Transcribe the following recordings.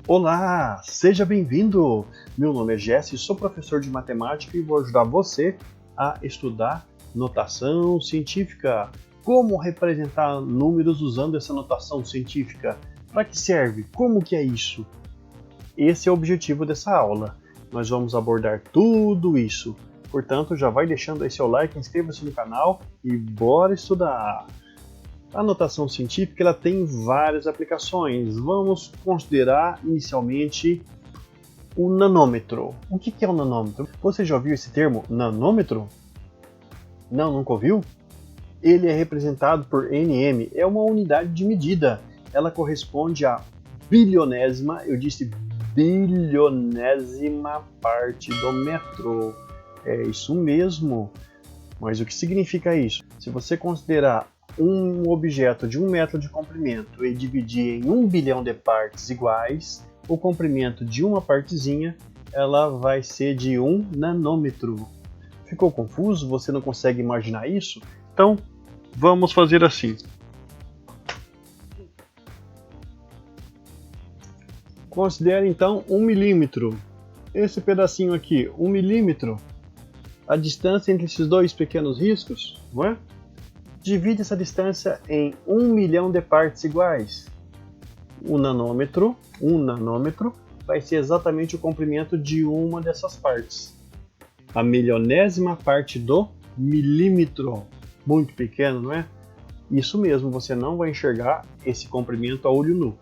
Olá, seja bem-vindo! Meu nome é Jesse, sou professor de matemática e vou ajudar você a estudar notação científica. Como representar números usando essa notação científica? Para que serve? Como que é isso? Esse é o objetivo dessa aula. Nós vamos abordar tudo isso. Portanto, já vai deixando aí seu like, inscreva-se no canal e bora estudar! A notação científica ela tem várias aplicações. Vamos considerar inicialmente o nanômetro. O que é o nanômetro? Você já ouviu esse termo nanômetro? Não, nunca ouviu? Ele é representado por nm, é uma unidade de medida. Ela corresponde a bilionésima, eu disse bilionésima parte do metro. É isso mesmo. Mas o que significa isso? Se você considerar um objeto de 1 metro de comprimento e dividir em 1 bilhão de partes iguais, o comprimento de uma partezinha ela vai ser de 1 nanômetro. Ficou confuso? Você não consegue imaginar isso? Então, vamos fazer assim. Considere então 1 milímetro. Esse pedacinho aqui, 1 milímetro. A distância entre esses dois pequenos riscos, não é? Divide essa distância em 1 milhão de partes iguais. Um nanômetro vai ser exatamente o comprimento de uma dessas partes. A milionésima parte do milímetro. Muito pequeno, não é? Isso mesmo, você não vai enxergar esse comprimento a olho nu.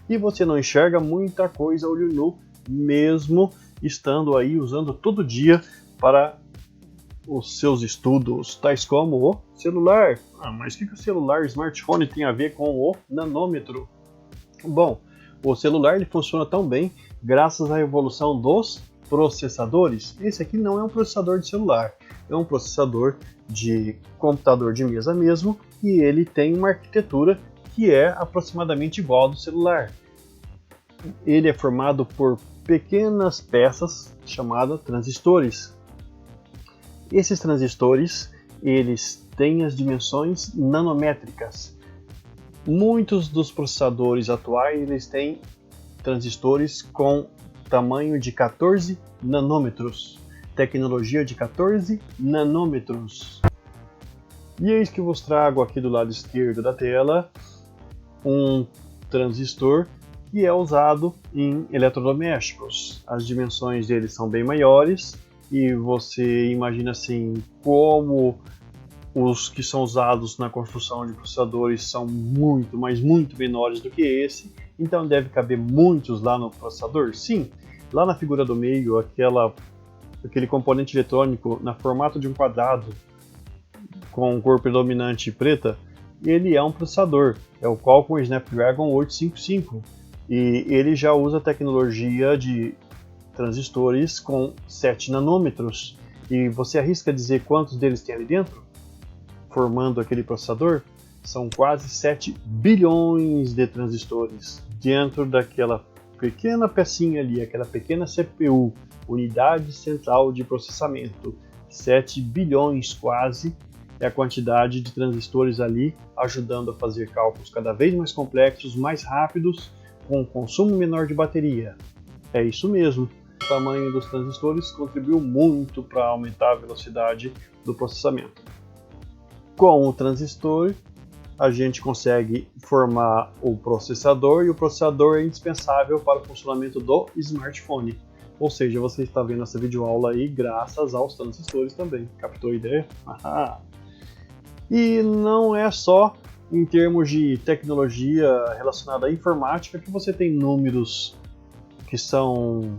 E você não enxerga muita coisa a olho nu, mesmo estando aí usando todo dia para os seus estudos, tais como o celular. Mas o que o celular, smartphone tem a ver com o nanômetro? Bom, o celular ele funciona tão bem graças à evolução dos processadores. Esse aqui não é um processador de celular, é um processador de computador de mesa mesmo, e ele tem uma arquitetura que é aproximadamente igual ao do celular. Ele é formado por pequenas peças chamadas transistores. Esses transistores, eles têm as dimensões nanométricas. Muitos dos processadores atuais, eles têm transistores com tamanho de 14 nanômetros. Tecnologia de 14 nanômetros. E eis que vos trago aqui do lado esquerdo da tela um transistor que é usado em eletrodomésticos. As dimensões deles são bem maiores. E você imagina assim, como os que são usados na construção de processadores são muito, mas muito menores do que esse, então deve caber muitos lá no processador? Sim, lá na figura do meio, aquele componente eletrônico na formato de um quadrado com cor predominante preta, ele é um processador, é o Qualcomm Snapdragon 855, e ele já usa tecnologia de transistores com 7 nanômetros. E você arrisca dizer quantos deles tem ali dentro? Formando aquele processador? São quase 7 bilhões de transistores dentro daquela pequena pecinha ali, aquela pequena CPU, unidade central de processamento. 7 bilhões quase é a quantidade de transistores ali, ajudando a fazer cálculos cada vez mais complexos, mais rápidos, com um consumo menor de bateria. É isso mesmo. O tamanho dos transistores contribuiu muito para aumentar a velocidade do processamento. Com o transistor, a gente consegue formar o processador, e o processador é indispensável para o funcionamento do smartphone. Ou seja, você está vendo essa videoaula aí graças aos transistores também. Captou a ideia? E não é só em termos de tecnologia relacionada à informática que você tem números que são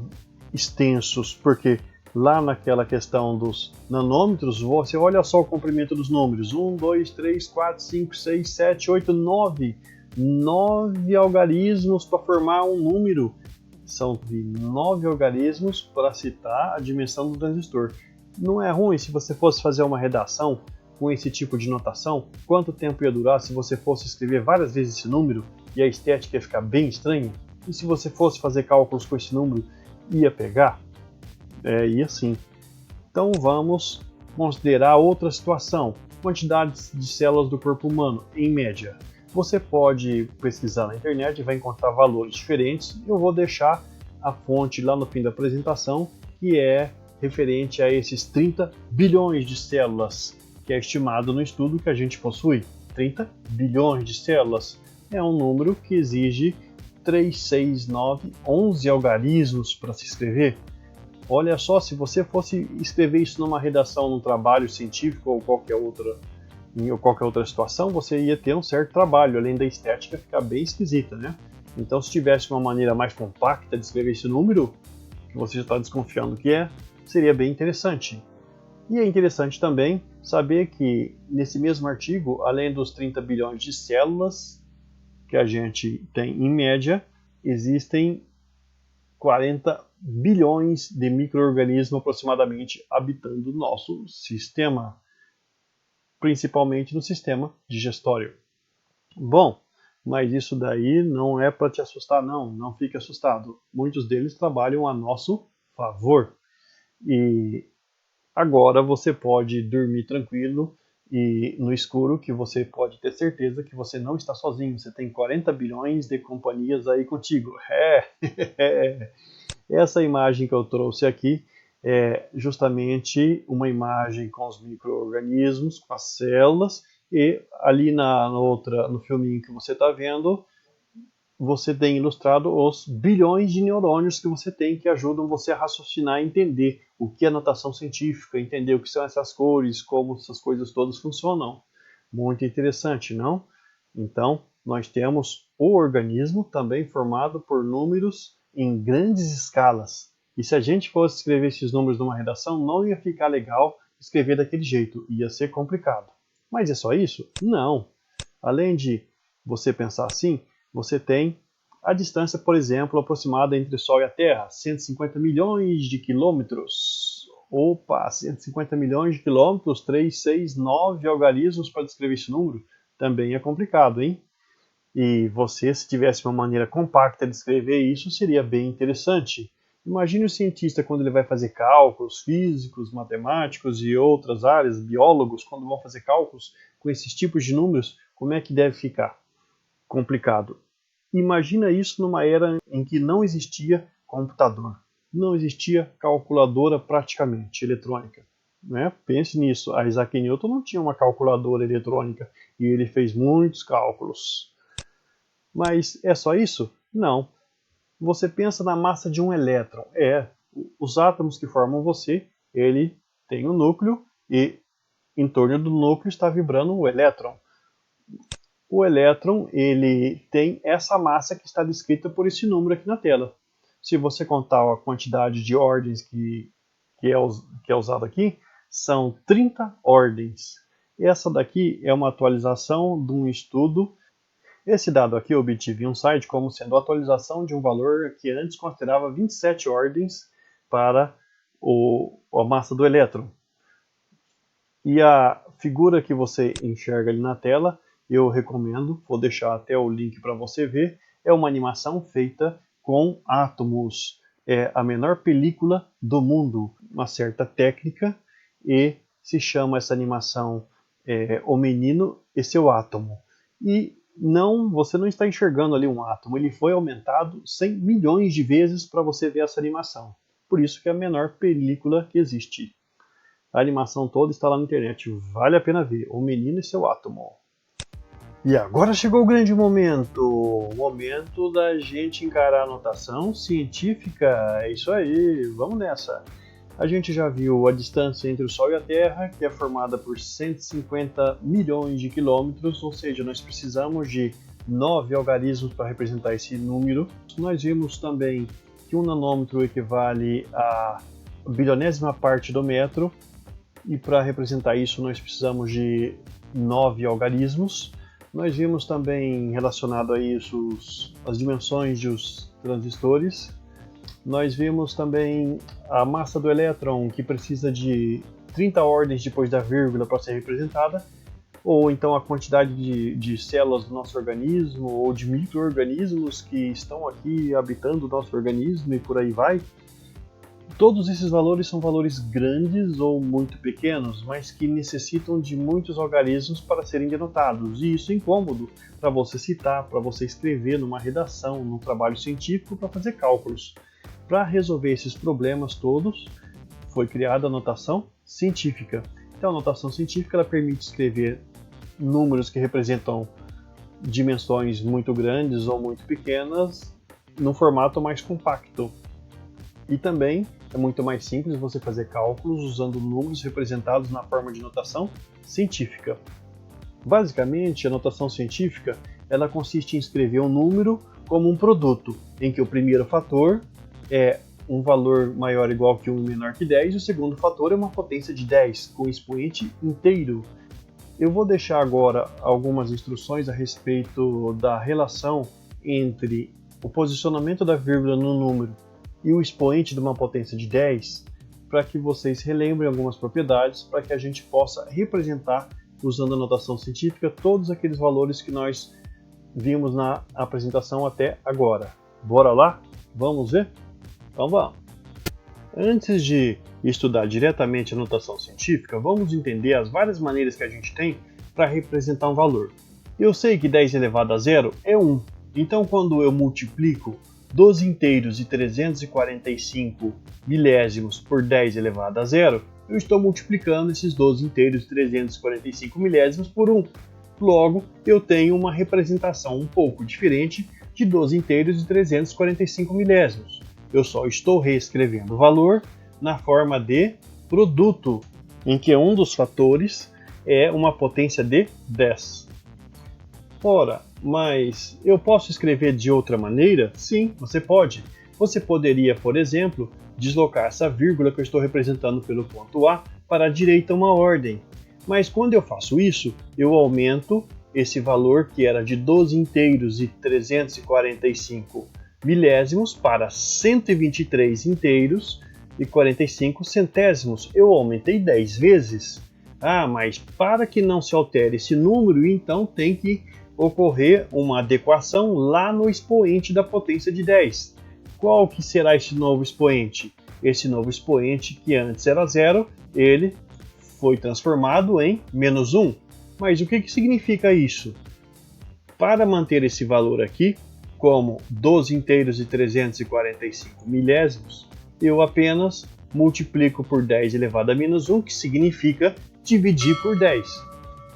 extensos, porque lá naquela questão dos nanômetros, você olha só o comprimento dos números, 1, 2, 3, 4, 5, 6, 7, 8, 9, 9 algarismos para formar um número, são 9 algarismos para citar a dimensão do transistor. Não é ruim se você fosse fazer uma redação com esse tipo de notação? Quanto tempo ia durar se você fosse escrever várias vezes esse número e a estética ia ficar bem estranha? E se você fosse fazer cálculos com esse número, ia pegar? Ia sim. Então vamos considerar outra situação. Quantidades de células do corpo humano, em média. Você pode pesquisar na internet e vai encontrar valores diferentes. Eu vou deixar a fonte lá no fim da apresentação, que é referente a esses 30 bilhões de células, que é estimado no estudo que a gente possui. 30 bilhões de células é um número que exige 3, 6, 9, 11 algarismos para se escrever. Olha só, se você fosse escrever isso numa redação, num trabalho científico ou qualquer outra situação, você ia ter um certo trabalho, além da estética ficar bem esquisita, né? Então, se tivesse uma maneira mais compacta de escrever esse número, que você já está desconfiando que é, seria bem interessante. E é interessante também saber que, nesse mesmo artigo, além dos 30 bilhões de células que a gente tem em média, existem 40 bilhões de micro-organismos aproximadamente habitando o nosso sistema, principalmente no sistema digestório. Bom, mas isso daí não é para te assustar, não fique assustado. Muitos deles trabalham a nosso favor. E agora você pode dormir tranquilo e no escuro, que você pode ter certeza que você não está sozinho. Você tem 40 bilhões de companhias aí contigo. Essa imagem que eu trouxe aqui é justamente uma imagem com os micro-organismos, com as células, e ali no filminho que você está vendo, você tem ilustrado os bilhões de neurônios que você tem, que ajudam você a raciocinar e entender o que é notação científica, entender o que são essas cores, como essas coisas todas funcionam. Muito interessante, não? Então, nós temos o organismo também formado por números em grandes escalas. E se a gente fosse escrever esses números numa redação, não ia ficar legal escrever daquele jeito, ia ser complicado. Mas é só isso? Não. Além de você pensar assim, você tem a distância, por exemplo, aproximada entre o Sol e a Terra, 150 milhões de quilômetros. Opa, 150 milhões de quilômetros, 3, 6, 9 algarismos para descrever esse número, também é complicado, hein? E você, se tivesse uma maneira compacta de escrever isso, seria bem interessante. Imagine o cientista quando ele vai fazer cálculos físicos, matemáticos e outras áreas, biólogos, quando vão fazer cálculos com esses tipos de números, como é que deve ficar? Complicado. Imagina isso numa era em que não existia computador, não existia calculadora praticamente eletrônica. Né? Pense nisso, a Isaac Newton não tinha uma calculadora eletrônica e ele fez muitos cálculos. Mas é só isso? Não. Você pensa na massa de um elétron. Os átomos que formam você, ele tem um núcleo e em torno do núcleo está vibrando o elétron. O elétron ele tem essa massa que está descrita por esse número aqui na tela. Se você contar a quantidade de ordens que é usada aqui, são 30 ordens. Essa daqui é uma atualização de um estudo. Esse dado aqui eu obtive em um site como sendo a atualização de um valor que antes considerava 27 ordens para a massa do elétron. E a figura que você enxerga ali na tela, eu recomendo, vou deixar até o link para você ver, é uma animação feita com átomos. É a menor película do mundo, uma certa técnica, e se chama essa animação O Menino e Seu Átomo. E você não está enxergando ali um átomo, ele foi aumentado 100 milhões de vezes para você ver essa animação. Por isso que é a menor película que existe. A animação toda está lá na internet, vale a pena ver, O Menino e Seu Átomo. E agora chegou o grande momento, o momento da gente encarar a notação científica, é isso aí, vamos nessa. A gente já viu a distância entre o Sol e a Terra, que é formada por 150 milhões de quilômetros, ou seja, nós precisamos de 9 algarismos para representar esse número. Nós vimos também que um nanômetro equivale a bilionésima parte do metro, e para representar isso nós precisamos de 9 algarismos. Nós vimos também relacionado a isso as dimensões dos transistores. Nós vimos também a massa do elétron, que precisa de 30 ordens depois da vírgula para ser representada, ou então a quantidade de células do nosso organismo, ou de micro-organismos que estão aqui habitando o nosso organismo e por aí vai. Todos esses valores são valores grandes ou muito pequenos, mas que necessitam de muitos algarismos para serem denotados, e isso é incômodo para você citar, para você escrever numa redação, num trabalho científico, para fazer cálculos. Para resolver esses problemas todos, foi criada a notação científica. Então, a notação científica ela permite escrever números que representam dimensões muito grandes ou muito pequenas num formato mais compacto. E também é muito mais simples você fazer cálculos usando números representados na forma de notação científica. Basicamente, a notação científica ela consiste em escrever um número como um produto, em que o primeiro fator é um valor maior ou igual que 1 e menor que 10, e o segundo fator é uma potência de 10, com expoente inteiro. Eu vou deixar agora algumas instruções a respeito da relação entre o posicionamento da vírgula no número e o expoente de uma potência de 10, para que vocês relembrem algumas propriedades, para que a gente possa representar, usando a notação científica, todos aqueles valores que nós vimos na apresentação até agora. Bora lá? Vamos ver? Então vamos! Antes de estudar diretamente a notação científica, vamos entender as várias maneiras que a gente tem para representar um valor. Eu sei que 10 elevado a zero é 1, então quando eu multiplico 12 inteiros e 345 milésimos por 10 elevado a zero, eu estou multiplicando esses 12 inteiros e 345 milésimos por 1. Logo, eu tenho uma representação um pouco diferente de 12 inteiros e 345 milésimos. Eu só estou reescrevendo o valor na forma de produto, em que um dos fatores é uma potência de 10. Ora, mas eu posso escrever de outra maneira? Sim, você pode. Você poderia, por exemplo, deslocar essa vírgula que eu estou representando pelo ponto A para a direita uma ordem. Mas quando eu faço isso, eu aumento esse valor que era de 12 inteiros e 345 milésimos para 123 inteiros e 45 centésimos. Eu aumentei 10 vezes. Ah, mas para que não se altere esse número, então tem que ocorrer uma adequação lá no expoente da potência de 10. Qual que será esse novo expoente? Esse novo expoente, que antes era 0, ele foi transformado em menos 1. Mas o que significa isso? Para manter esse valor aqui, como 12 inteiros e 345 milésimos, eu apenas multiplico por 10 elevado a menos 1, que significa dividir por 10.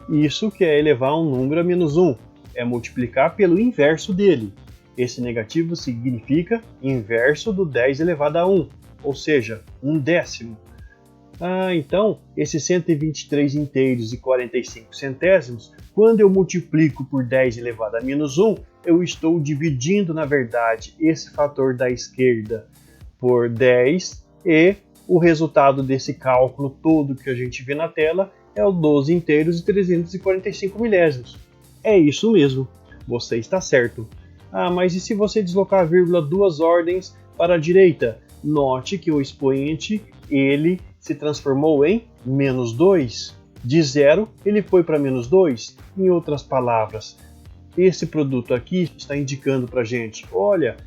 Isso que é elevar um número a menos 1, é multiplicar pelo inverso dele. Esse negativo significa inverso do 10 elevado a 1, ou seja, 1/10. Então, esses 123 inteiros e 45 centésimos, quando eu multiplico por 10 elevado a menos 1, eu estou dividindo, na verdade, esse fator da esquerda por 10, e o resultado desse cálculo todo que a gente vê na tela é o 12 inteiros e 345 milésimos. É isso mesmo, você está certo. Mas e se você deslocar a vírgula 2 ordens para a direita? Note que o expoente ele se transformou em menos 2. De 0 ele foi para menos 2. Em outras palavras, esse produto aqui está indicando para a gente, olha,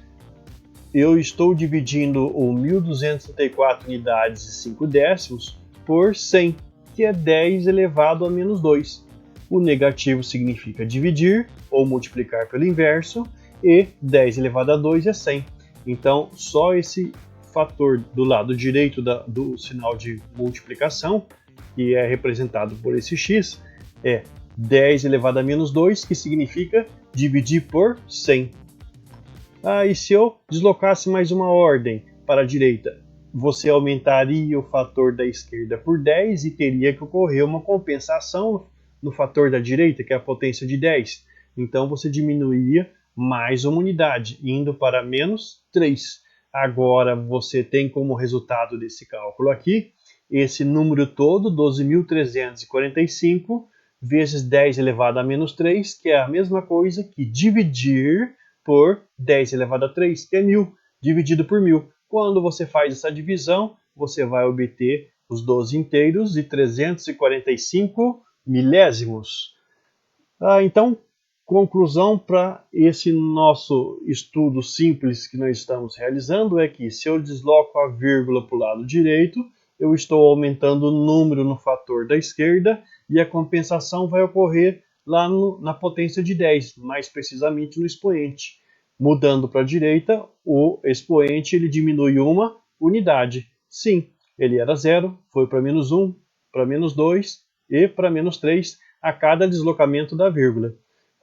eu estou dividindo o 1.264 unidades e 5 décimos por 100, que é 10 elevado a menos 2. O negativo significa dividir ou multiplicar pelo inverso, e 10 elevado a 2 é 100. Então, só esse fator do lado direito do sinal de multiplicação, que é representado por esse x, é 10 elevado a menos 2, que significa dividir por 100. E se eu deslocasse mais uma ordem para a direita, você aumentaria o fator da esquerda por 10 e teria que ocorrer uma compensação no fator da direita, que é a potência de 10. Então você diminuiria mais uma unidade, indo para menos 3. Agora você tem como resultado desse cálculo aqui, esse número todo, 12.345, vezes 10 elevado a menos 3, que é a mesma coisa que dividir por 10 elevado a 3, que é 1.000, dividido por 1.000. Quando você faz essa divisão, você vai obter os 12 inteiros e 345 milésimos. Então, Conclusão para esse nosso estudo simples que nós estamos realizando é que se eu desloco a vírgula para o lado direito, eu estou aumentando o número no fator da esquerda e a compensação vai ocorrer lá na potência de 10, mais precisamente no expoente. Mudando para a direita, o expoente ele diminui uma unidade. Sim, ele era 0, foi para menos 1, para menos 2 e para menos 3 a cada deslocamento da vírgula.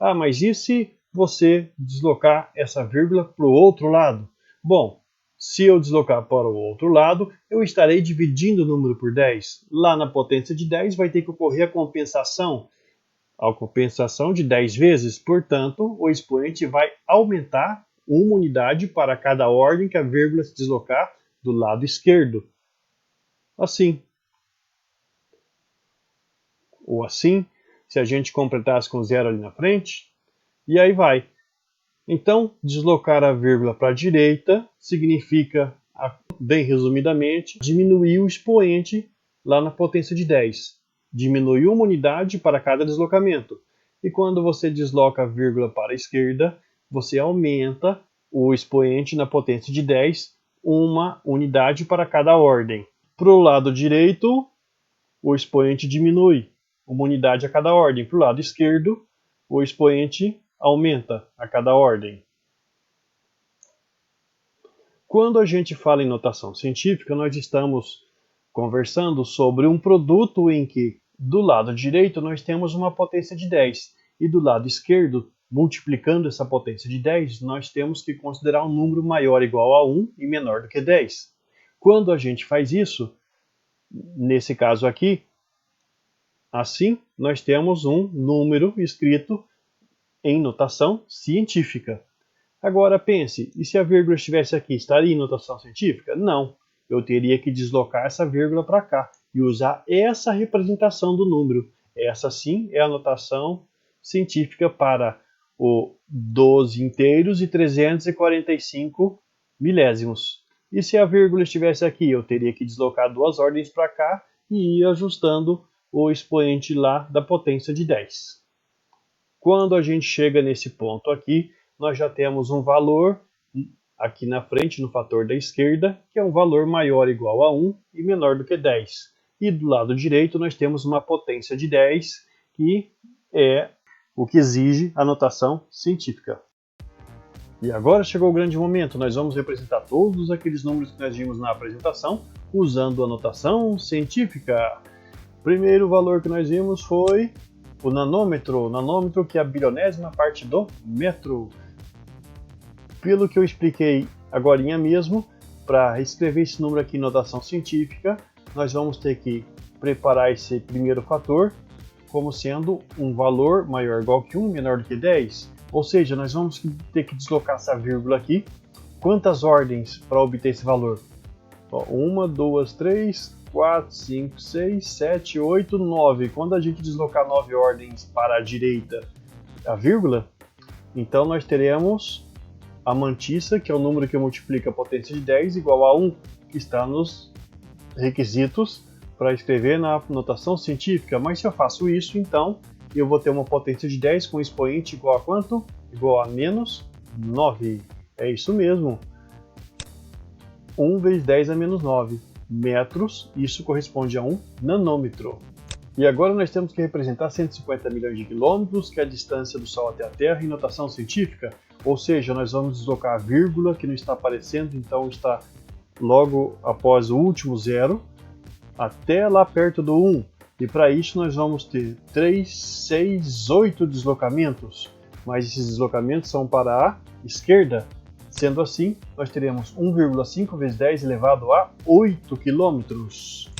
Ah, mas e se você deslocar essa vírgula para o outro lado? Bom, se eu deslocar para o outro lado, eu estarei dividindo o número por 10. Lá na potência de 10 vai ter que ocorrer a compensação de 10 vezes, portanto, o expoente vai aumentar uma unidade para cada ordem que a vírgula se deslocar do lado esquerdo. Assim. Ou assim, se a gente completasse com 0 ali na frente, e aí vai. Então, deslocar a vírgula para a direita significa, bem resumidamente, diminuir o expoente lá na potência de 10. Diminui uma unidade para cada deslocamento. E quando você desloca a vírgula para a esquerda, você aumenta o expoente na potência de 10, uma unidade para cada ordem. Para o lado direito, o expoente diminui uma unidade a cada ordem. Para o lado esquerdo, o expoente aumenta a cada ordem. Quando a gente fala em notação científica, nós estamos conversando sobre um produto em que, do lado direito, nós temos uma potência de 10, e do lado esquerdo, multiplicando essa potência de 10, nós temos que considerar um número maior ou igual a 1 e menor do que 10. Quando a gente faz isso, nesse caso aqui, assim, nós temos um número escrito em notação científica. Agora pense, e se a vírgula estivesse aqui, estaria em notação científica? Não, eu teria que deslocar essa vírgula para cá e usar essa representação do número. Essa sim é a notação científica para o 12 inteiros e 345 milésimos. E se a vírgula estivesse aqui, eu teria que deslocar duas ordens para cá e ir ajustando o expoente lá da potência de 10. Quando a gente chega nesse ponto aqui, nós já temos um valor aqui na frente, no fator da esquerda, que é um valor maior ou igual a 1 e menor do que 10. E do lado direito nós temos uma potência de 10, que é o que exige a notação científica. E agora chegou o grande momento, nós vamos representar todos aqueles números que nós vimos na apresentação, usando a notação científica. O primeiro valor que nós vimos foi o nanômetro, que é a bilionésima parte do metro. Pelo que eu expliquei agorinha mesmo, para escrever esse número aqui em notação científica, nós vamos ter que preparar esse primeiro fator como sendo um valor maior ou igual que 1, menor do que 10. Ou seja, nós vamos ter que deslocar essa vírgula aqui. Quantas ordens para obter esse valor? 1, 2, 3, 4, 5, 6, 7, 8, 9. Quando a gente deslocar 9 ordens para a direita, a vírgula, então nós teremos a mantissa, que é o número que multiplica a potência de 10, igual a 1, que está nos requisitos para escrever na notação científica. Mas se eu faço isso, então eu vou ter uma potência de 10 com expoente igual a quanto? Igual a menos 9. É isso mesmo. 1 vezes 10 é menos 9 metros, isso corresponde a um nanômetro. E agora nós temos que representar 150 milhões de quilômetros, que é a distância do Sol até a Terra, em notação científica. Ou seja, nós vamos deslocar a vírgula, que não está aparecendo, então está logo após o último zero, até lá perto do 1. E para isso nós vamos ter 3, 6, 8 deslocamentos, mas esses deslocamentos são para a esquerda. Sendo assim, nós teremos 1,5 vezes 10 elevado a 8 quilômetros.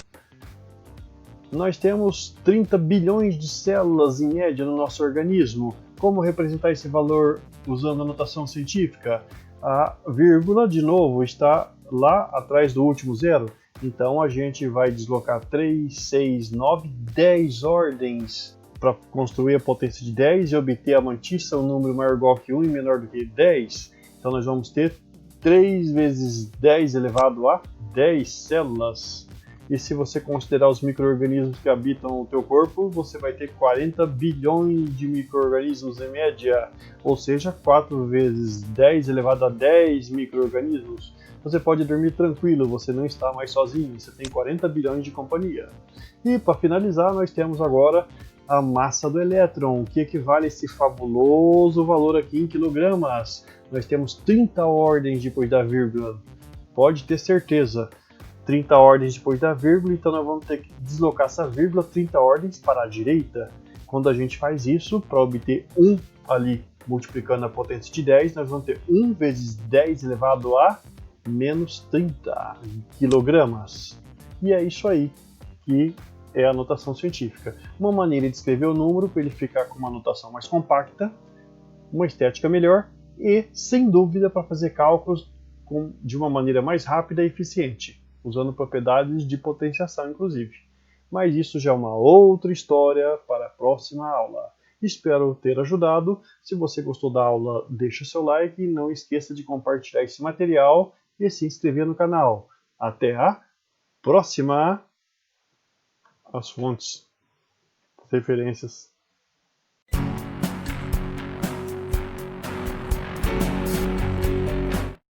Nós temos 30 bilhões de células em média no nosso organismo. Como representar esse valor usando a notação científica? A vírgula, de novo, está lá atrás do último zero. Então a gente vai deslocar 3, 6, 9, 10 ordens para construir a potência de 10 e obter a mantissa, um número maior ou igual que 1 e menor do que 10. Então nós vamos ter 3 vezes 10 elevado a 10 células. E se você considerar os micro-organismos que habitam o teu corpo, você vai ter 40 bilhões de micro-organismos em média, ou seja, 4 vezes 10 elevado a 10 micro-organismos. Você pode dormir tranquilo, você não está mais sozinho, você tem 40 bilhões de companhia. E para finalizar, nós temos agora a massa do elétron, que equivale a esse fabuloso valor aqui em quilogramas. Nós temos 30 ordens depois da vírgula, pode ter certeza. 30 ordens depois da vírgula, então nós vamos ter que deslocar essa vírgula 30 ordens para a direita. Quando a gente faz isso, para obter 1 ali, multiplicando a potência de 10, nós vamos ter 1 vezes 10 elevado a menos 30 quilogramas. E é isso aí que é a notação científica. Uma maneira de escrever o número para ele ficar com uma notação mais compacta, uma estética melhor e, sem dúvida, para fazer cálculos de uma maneira mais rápida e eficiente, usando propriedades de potenciação, inclusive. Mas isso já é uma outra história para a próxima aula. Espero ter ajudado. Se você gostou da aula, deixe o seu like e não esqueça de compartilhar esse material e se inscrever no canal. Até a próxima! As fontes, referências.